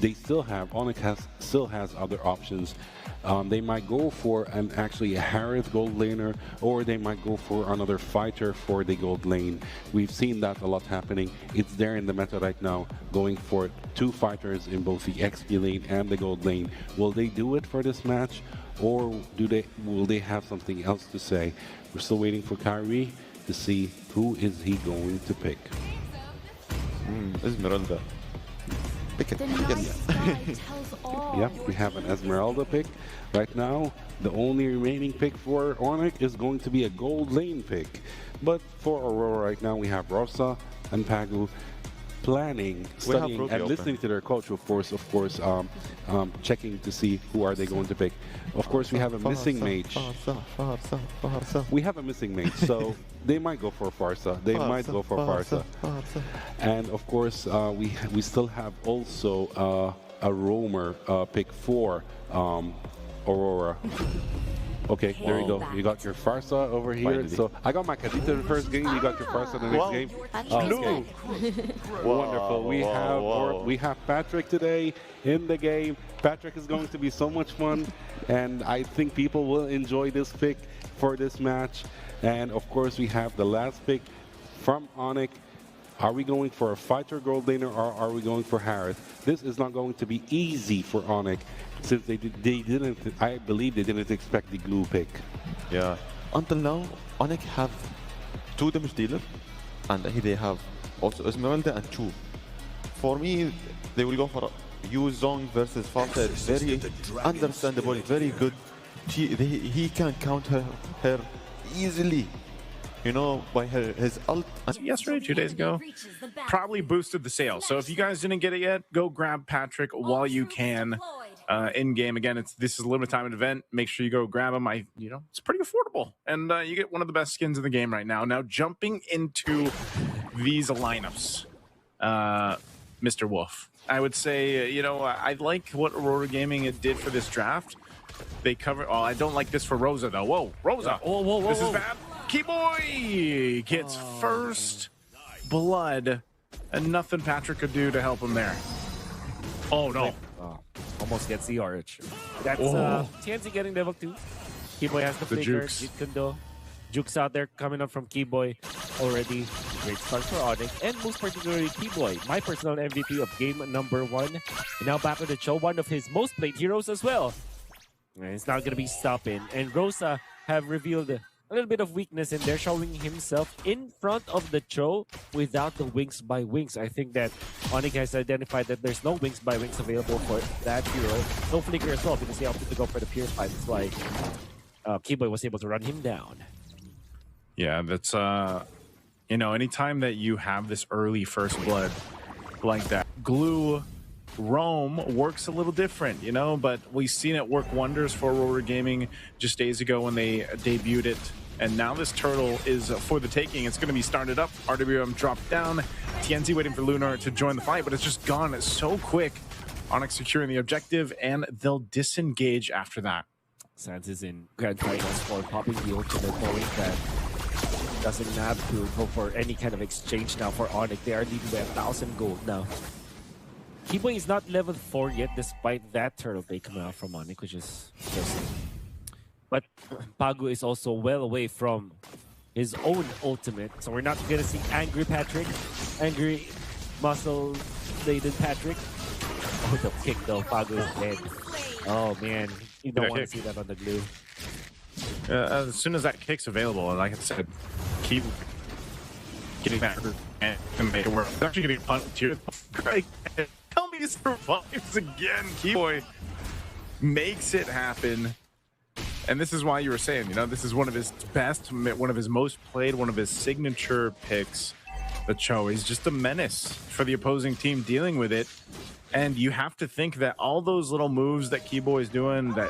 they still have, ONIC still has other options. They might go for actually a Harith gold laner, or they might go for another fighter for the gold lane. We've seen that a lot happening. It's there in the meta right now, going for 2 fighters in both the XP lane and the gold lane. Will they do it for this match, or will they have something else to say? We're still waiting for Kyrie to see who is he going to pick. Esmeralda. Pick it. Yep, we have an Esmeralda pick. Right now, the only remaining pick for ONIC is going to be a gold lane pick. But for Aurora right now, we have Rosa and Pagu planning, studying, and listening to their coach, of course, checking to see who are they going to pick. Of course, we have a missing mage. We have a missing mage, so they might go for Farsa. They might go for Farsa. And of course, we still have also a roamer pick for Aurora. Okay, there you go. You got your Farsa over here. Finally. So I got my Khadija the first game. You got your Farsa the next game. Okay. Wonderful. We have Patrick today in the game. Patrick is going to be so much fun, and I think people will enjoy this pick for this match. And of course, we have the last pick from ONIC. Are we going for a fighter gold laner, or are we going for Harith? This is not going to be easy for ONIC, since they didn't, I believe they didn't expect the glue pick. Yeah. Until now, ONIC have 2 damage dealer, and they have also Esmeralda and 2. For me, they will go for Yu Zhong versus Farsa. Very understandable, very good. He can counter her easily. You know, by his ult. Yesterday, 2 days ago, probably boosted the sales. So if you guys didn't get it yet, go grab Patrick while you can in game. Again, this is a limited time event. Make sure you go grab him. It's pretty affordable, and you get one of the best skins in the game right now. Now jumping into these lineups, Mr. Wolf, I would say I like what Aurora Gaming did for this draft. They cover. Oh, I don't like this for Rosa though. Whoa, Rosa! Whoa! This is bad. Keyboy gets first blood, and nothing Patrick could do to help him there. Oh no! Almost gets the RH. That's TNC getting level 2. Keyboy has the flicker. Jitkundo. Jukes out there coming up from Keyboy already. Great start for ONIC, and most particularly Keyboy, my personal MVP of game number 1. And now back on the show, one of his most played heroes as well. And it's not going to be stopping. And Rosa have revealed a little bit of weakness in there, showing himself in front of the Cho without the wings by wings. I think that ONIC has identified that there's no wings by wings available for that hero. No flicker as well, because they opted to go for the Pierce fight. That's why Keyboy was able to run him down. Yeah, that's anytime that you have this early first blood like that, glue Roam works a little different, but we've seen it work wonders for Aurora Gaming just days ago when they debuted it. And now this turtle is for the taking. It's going to be started up. RWM dropped down. TNC waiting for Lunar to join the fight, but it's just gone so quick. ONIC securing the objective, and they'll disengage after that. Sans is in grand finals for popping the ultimate, knowing that doesn't have to go for any kind of exchange now for ONIC. They are leading by 1,000 gold now. Keyboy is not level 4 yet, despite that turtle they come out from ONIC, which is interesting. But Pagu is also well away from his own ultimate, so we're not gonna see angry Patrick, angry muscle-laden Patrick. Oh, the kick though, Pagu is dead. Oh man, you don't want to see that on the glue. As soon as that kick's available, and like I said, keep getting back and make it work. It's actually getting punched here. Tell me he survives again. Keyboy makes it happen. And this is why you were saying, this is one of his best, one of his most played, one of his signature picks. The Cho is just a menace for the opposing team dealing with it. And you have to think that all those little moves that Keyboy is doing, that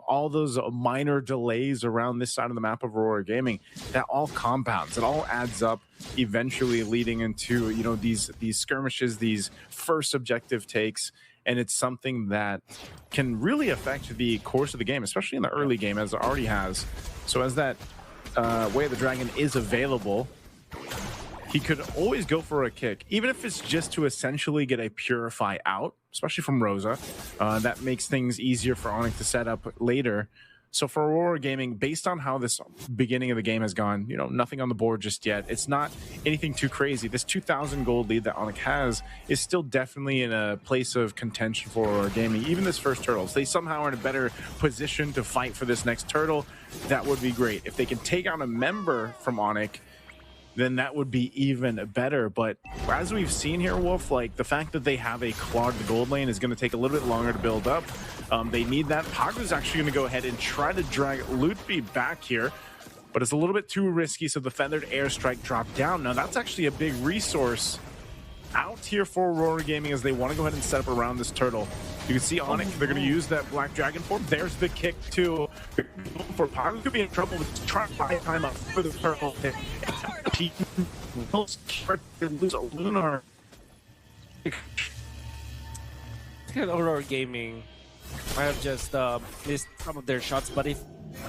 all those minor delays around this side of the map of Aurora Gaming, that all compounds. It all adds up, eventually leading into these skirmishes, these first objective takes, and it's something that can really affect the course of the game, especially in the early game, as it already has. So as that Way of the Dragon is available, he could always go for a kick, even if it's just to essentially get a Purify out, especially from Rosa. That makes things easier for ONIC to set up later. So for Aurora Gaming, based on how this beginning of the game has gone, you know, nothing on the board just yet. It's not anything too crazy. This 2,000 gold lead that ONIC has is still definitely in a place of contention for Aurora Gaming. Even this first turtle, if they somehow are in a better position to fight for this next turtle, that would be great. If they can take out a member from ONIC, then that would be even better. But as we've seen here, Wolf, like the fact that they have a clogged gold lane is going to take a little bit longer to build up. They need that. Pagu's actually going to go ahead and try to drag Lutfi back here, but it's a little bit too risky, so the Feathered Airstrike dropped down. Now that's actually a big resource out here for Aurora Gaming as they want to go ahead and set up around this turtle. You can see ONIC, they're going to use that Black Dragon form. There's the kick too. For Pagu could be in trouble with trying to buy time up for the turtle. Lose a Lunar. Aurora Gaming might have just missed some of their shots, but if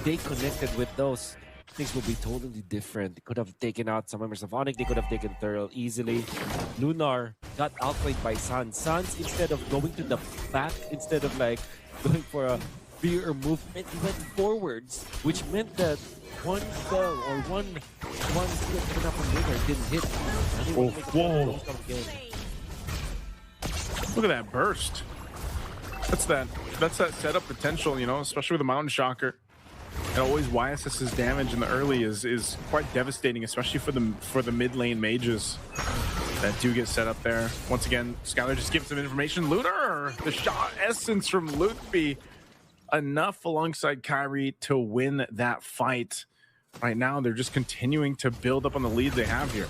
they connected with those, things will be totally different. They could have taken out some members of ONIC. They could have taken Turtle easily. Lunar got outplayed by Sans. Sans, instead of going to the back, instead of like going for a fear movement, he went forwards, which meant that one spell or one skill taken up from Lunar didn't hit. Whoa. Look at that burst. That's that setup potential, you know, especially with the Mountain Shocker. And always YSS's damage in the early is quite devastating, especially for the mid lane mages that do get set up there. Once again, Skylar just gives some information. Lunar, the shot essence from Lutfi, enough alongside Kyrie to win that fight. Right now, they're just continuing to build up on the lead they have here.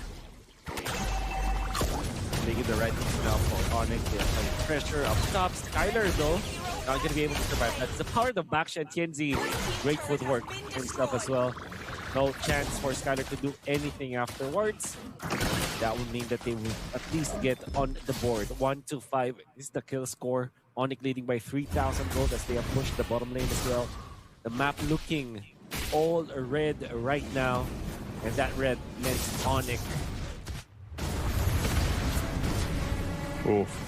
Making the right move now for ONIC. They're applying pressure up top. Skylar, though, not going to be able to survive. That's the power of the backshot. TNZ, great footwork and stuff as well. No chance for Skylar to do anything afterwards. That would mean that they will at least get on the board. 1-5 is the kill score. ONIC leading by 3,000 gold as they have pushed the bottom lane as well. The map looking all red right now, and that red meant ONIC. Oof.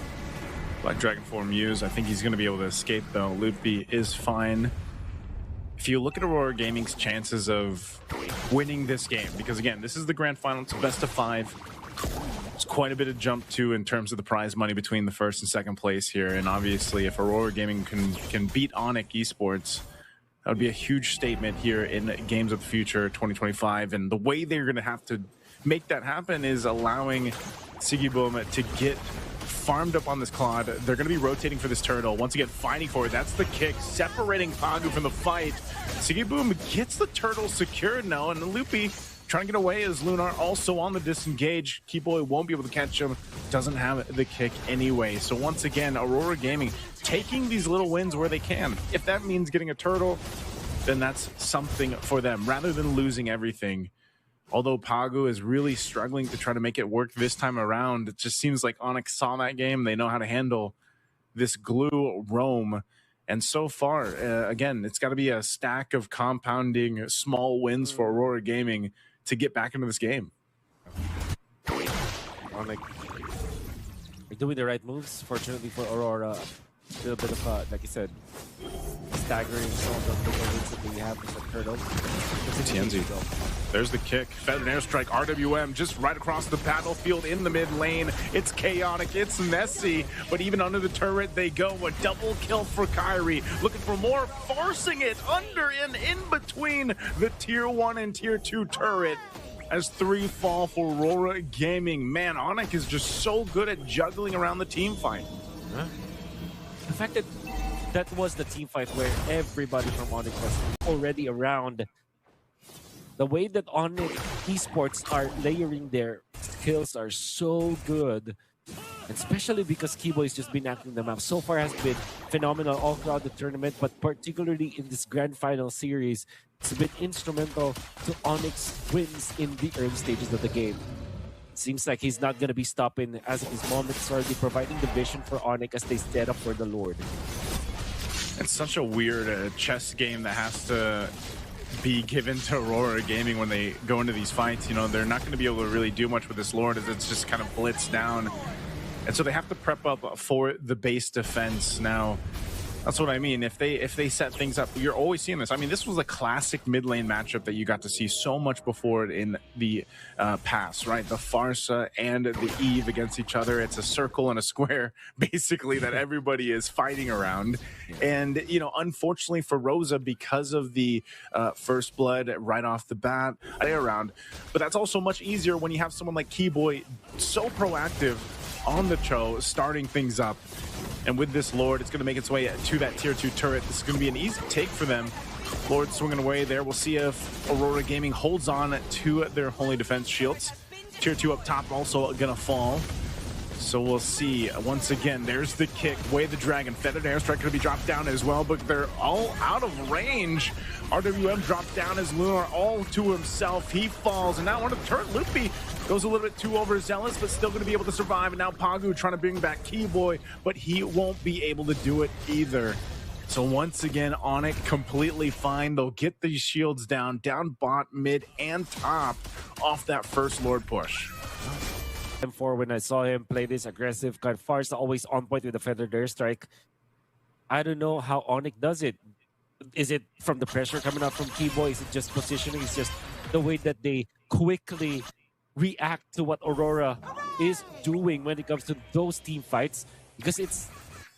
Black Dragon form used. I think he's going to be able to escape though. Lutfi is fine. If you look at Aurora Gaming's chances of winning this game, because again, this is the grand final, it's a best of 5. There's quite a bit of jump to in terms of the prize money between the first and second place here. And obviously, if Aurora Gaming can beat ONIC Esports, that would be a huge statement here in Games of the Future 2025. And the way they're going to have to make that happen is allowing Sigiboom to get farmed up on this Claude. They're going to be rotating for this turtle. Once again, fighting for it. That's the kick, separating Pagu from the fight. Sigiboom gets the turtle secured now, and Lupi trying to get away as Lunar also on the disengage. Keyboy won't be able to catch him. Doesn't have the kick anyway. So once again, Aurora Gaming taking these little wins where they can. If that means getting a turtle, then that's something for them, rather than losing everything. Although Pagu is really struggling to try to make it work this time around, it just seems like ONIC saw that game. They know how to handle this glue roam. And so far, again, it's got to be a stack of compounding small wins for Aurora Gaming to get back into this game. ONIC are doing the right moves. Fortunately for Aurora, a little bit of, like you said, staggering some of the little wins that we have with the turtle. TNZ. There's the kick. Feathered Airstrike, RWM, just right across the battlefield in the mid lane. It's chaotic, it's messy, but even under the turret they go. A double kill for Kyrie. Looking for more, forcing it under and in between the tier 1 and tier 2 turret. As 3 fall for Aurora Gaming. Man, ONIC is just so good at juggling around the team fight. Huh? The fact that that was the team fight where everybody from ONIC was already around. The way that ONIC Esports are layering their skills are so good. Especially because Keyboy's just been acting the map. So far has been phenomenal all throughout the tournament, but particularly in this grand final series, it's been instrumental to ONIC's wins in the early stages of the game. Seems like he's not going to be stopping as of this moment. It's already providing the vision for ONIC as they set up for the Lord. It's such a weird chess game that has to be given to Aurora Gaming when they go into these fights. You know, they're not going to be able to really do much with this Lord as it's just kind of blitzed down. And so they have to prep up for the base defense now. That's what I mean. If they set things up, you're always seeing this. I mean, this was a classic mid lane matchup that you got to see so much before in the past, right? The Farsa and the Eve against each other. It's a circle and a square, basically, that everybody is fighting around. And, you know, unfortunately for Rosa, because of the first blood right off the bat, around. But that's also much easier when you have someone like Keyboy so proactive on the Cho, starting things up. And with this Lord, it's going to make its way to that tier 2 turret. This is going to be an easy take for them. Lord swinging away there. We'll see if Aurora Gaming holds on to their Holy Defense shields. Tier 2 up top also going to fall. So we'll see. Once again, there's the kick. Way the Dragon. Feathered Airstrike going to be dropped down as well, but they're all out of range. RWM dropped down as Lunar all to himself. He falls, and now one of the turret, Loopy, goes a little bit too overzealous, but still going to be able to survive. And now Pagu trying to bring back Keyboy, but he won't be able to do it either. So once again, ONIC completely fine. They'll get these shields down bot, mid, and top off that first Lord push. For when I saw him play this aggressive card, Farsa always on point with the Feathered Airstrike. I don't know how ONIC does it. Is it from the pressure coming up from Keyboy? Is it just positioning? It's just the way that they quickly react to what Aurora is doing when it comes to those team fights, because it's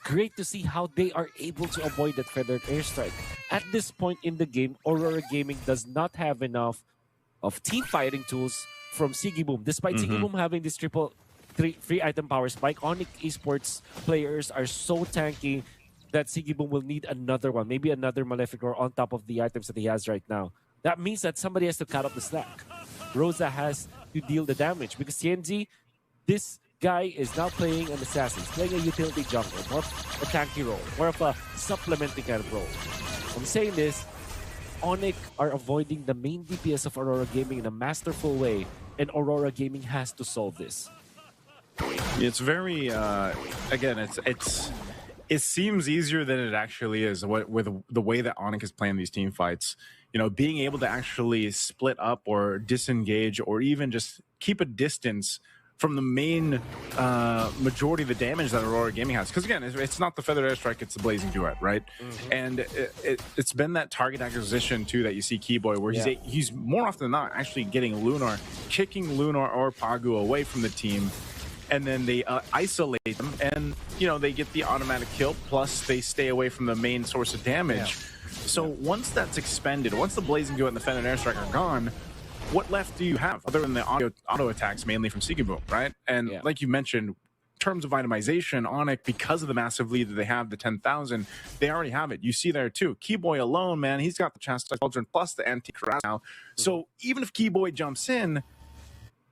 great to see how they are able to avoid that Feathered Airstrike. At this point in the game, Aurora Gaming does not have enough of team fighting tools from Sigiboom. Despite Sigiboom having this free item power spike, ONIC esports players are so tanky that Sigiboom will need another one, maybe another Maleficor on top of the items that he has right now. That means that somebody has to cut up the slack. Rosa has to deal the damage because TNZ, this guy is now playing an assassin. He's playing a utility jungler, more of a tanky role, more of a supplementing kind of role. I'm saying this, ONIC are avoiding the main DPS of Aurora Gaming in a masterful way, and Aurora Gaming has to solve this. It's very, again, it seems easier than it actually is with the way that ONIC is playing these team fights. You know, being able to actually split up or disengage or even just keep a distance from the main majority of the damage that Aurora Gaming has. Because again, it's not the Feathered Airstrike, it's the Blazing Duet, right? And it's been that target acquisition too that you see Keyboy, where he's more often than not actually getting Lunar, kicking Lunar or Pagu away from the team, and then they isolate them, and you know, they get the automatic kill, plus they stay away from the main source of damage. So once that's expended, once the Blazing Duet and the Feathered Airstrike are gone, what left do you have other than the auto attacks, mainly from Sigiboom, right? And like you mentioned, in terms of itemization, ONIC, because of the massive lead that they have, the 10,000, they already have it. You see there too. Keyboy alone, man, he's got the Chastised Cauldron plus the Antique now. So even if Keyboy jumps in,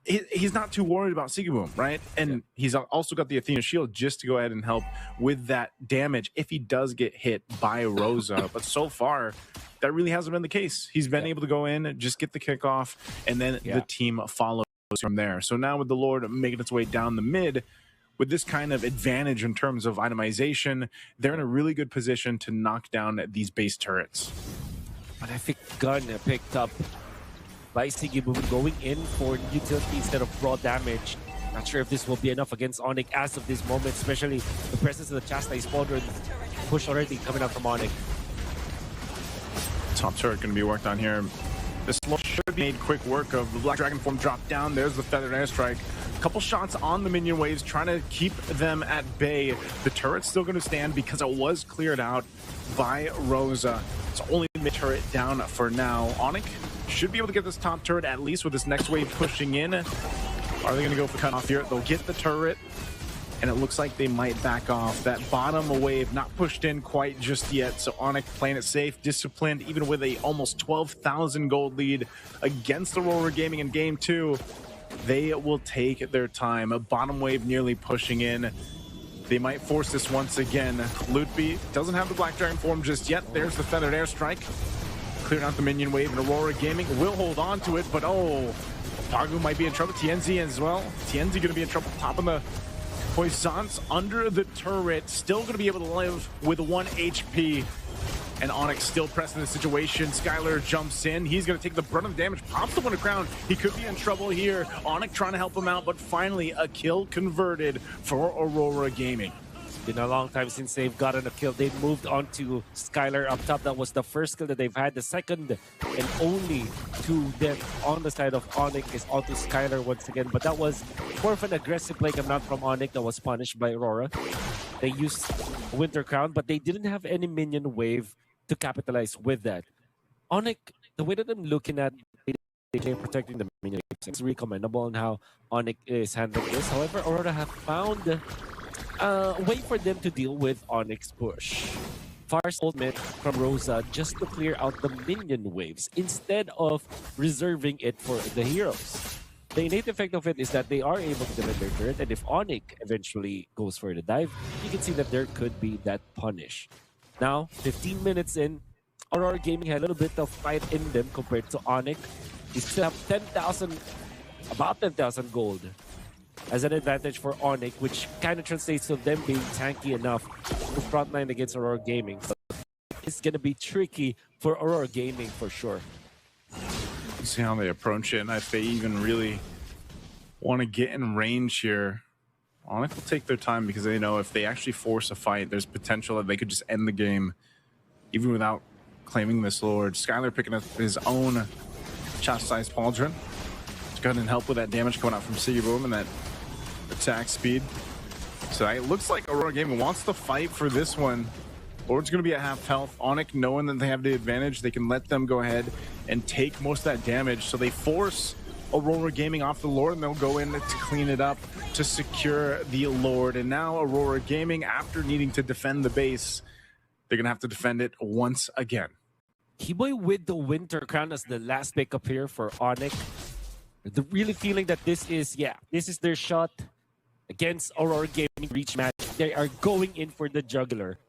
he's not too worried about Sigiboom, right? And he's also got the Athena Shield just to go ahead and help with that damage if he does get hit by Rosa. But so far, that really hasn't been the case. He's been able to go in, just get the kickoff, and then the team follows from there. So now with the Lord making its way down the mid, with this kind of advantage in terms of itemization, they're in a really good position to knock down these base turrets. But I think Gun picked up by Sigiboom going in for utility instead of raw damage. Not sure if this will be enough against ONIC as of this moment, especially the presence of the Chastised Cauldron push already coming out from ONIC. Top turret going to be worked on here. This should be made quick work of the Black Dragon form drop down. There's the Feathered Airstrike. A couple shots on the minion waves, trying to keep them at bay. The turret's still going to stand because it was cleared out by Rosa. It's only mid turret down for now. ONIC should be able to get this top turret at least with this next wave pushing in. Are they going to go for cutoff here? They'll get the turret, and it looks like they might back off. That bottom wave not pushed in quite just yet, so ONIC playing it safe, disciplined, even with a almost 12,000 gold lead against Aurora Gaming in game 2. They will take their time. A bottom wave nearly pushing in. They might force this once again. Lutby doesn't have the Black Dragon form just yet. There's the Feathered Airstrike. Clearing out the minion wave, and Aurora Gaming will hold on to it, but Pagu might be in trouble. TNZ as well. TNZ going to be in trouble. Popping the Poissons under the turret. Still going to be able to live with 1 HP. and ONIC still pressing the situation. Skylar jumps in. He's going to take the brunt of the damage, pops the Winter Crown. He could be in trouble here. ONIC trying to help him out, but finally a kill converted for Aurora Gaming. Been a long time since they've gotten a kill. They moved on to Skylar up top. That was the first kill that they've had. The second and only to them on the side of ONIC is onto Skylar once again. But that was more of an aggressive play coming out from ONIC that was punished by Aurora. They used Winter Crown, but they didn't have any minion wave to capitalize with that. ONIC, the way that I'm looking at they're protecting the minion waves, it's really commendable on how ONIC is handling this. However, Aurora have found a way for them to deal with ONIC's push. Far's ultimate from Rosa just to clear out the minion waves instead of reserving it for the heroes. The innate effect of it is that they are able to defend their turret, and if ONIC eventually goes for the dive, you can see that there could be that punish. Now, 15 minutes in, Aurora Gaming had a little bit of fight in them compared to ONIC. They still have 10,000, about 10,000 gold as an advantage for ONIC, which kind of translates to them being tanky enough to frontline against Aurora Gaming. So it's going to be tricky for Aurora Gaming for sure. See how they approach it, and if they even really want to get in range here. ONIC will take their time because they know if they actually force a fight, there's potential that they could just end the game even without claiming this Lord. Skylar picking up his own chastised pauldron. Go ahead and help with that damage coming out from Siggy Boom and that attack speed. So it looks like Aurora Gaming wants to fight for this one. Lord's going to be at half health. ONIC, knowing that they have the advantage, they can let them go ahead and take most of that damage. So they force Aurora Gaming off the Lord, and they'll go in to clean it up to secure the Lord. And now Aurora Gaming, after needing to defend the base, they're going to have to defend it once again. Keyboy with the Winter Crown as the last pickup here for ONIC. They're really feeling that this is their shot against Aurora Gaming reach match. They are going in for the juggler.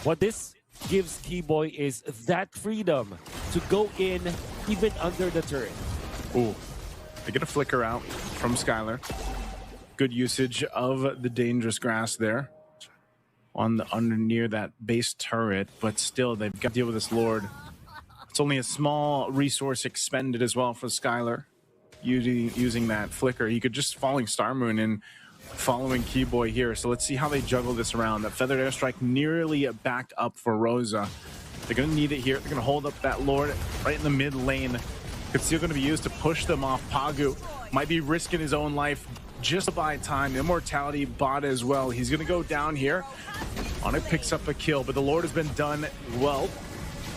What this gives Keyboy is that freedom to go in even under the turret. Ooh, they get a flicker out from Skylar. Good usage of the dangerous grass there on the near that base turret, but still they've got to deal with this Lord. It's only a small resource expended as well for Skylar. Using that flicker, he could just falling Star Moon and following Keyboy here. So let's see how they juggle this around. That feathered airstrike nearly backed up for Rosa. They're going to need it here. They're going to hold up that Lord right in the mid lane. It's still going to be used to push them off. Pagu might be risking his own life just to buy time. Immortality bot as well. He's going to go down here. ONIC picks up a kill, but the Lord has been done well.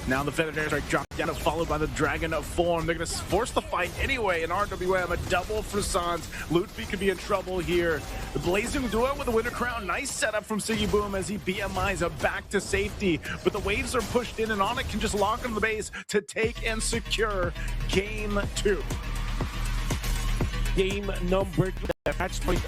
Now the feathered airstrike dropped down, followed by the dragon of form. They're going to force the fight anyway. An RWM, a double for Sans. Lutfi could be in trouble here. The blazing duo with the Winter Crown. Nice setup from Siggy Boom as he BMIs back to safety. But the waves are pushed in, and ONIC can just lock on the base to take and secure game 2. Game number 2. The match point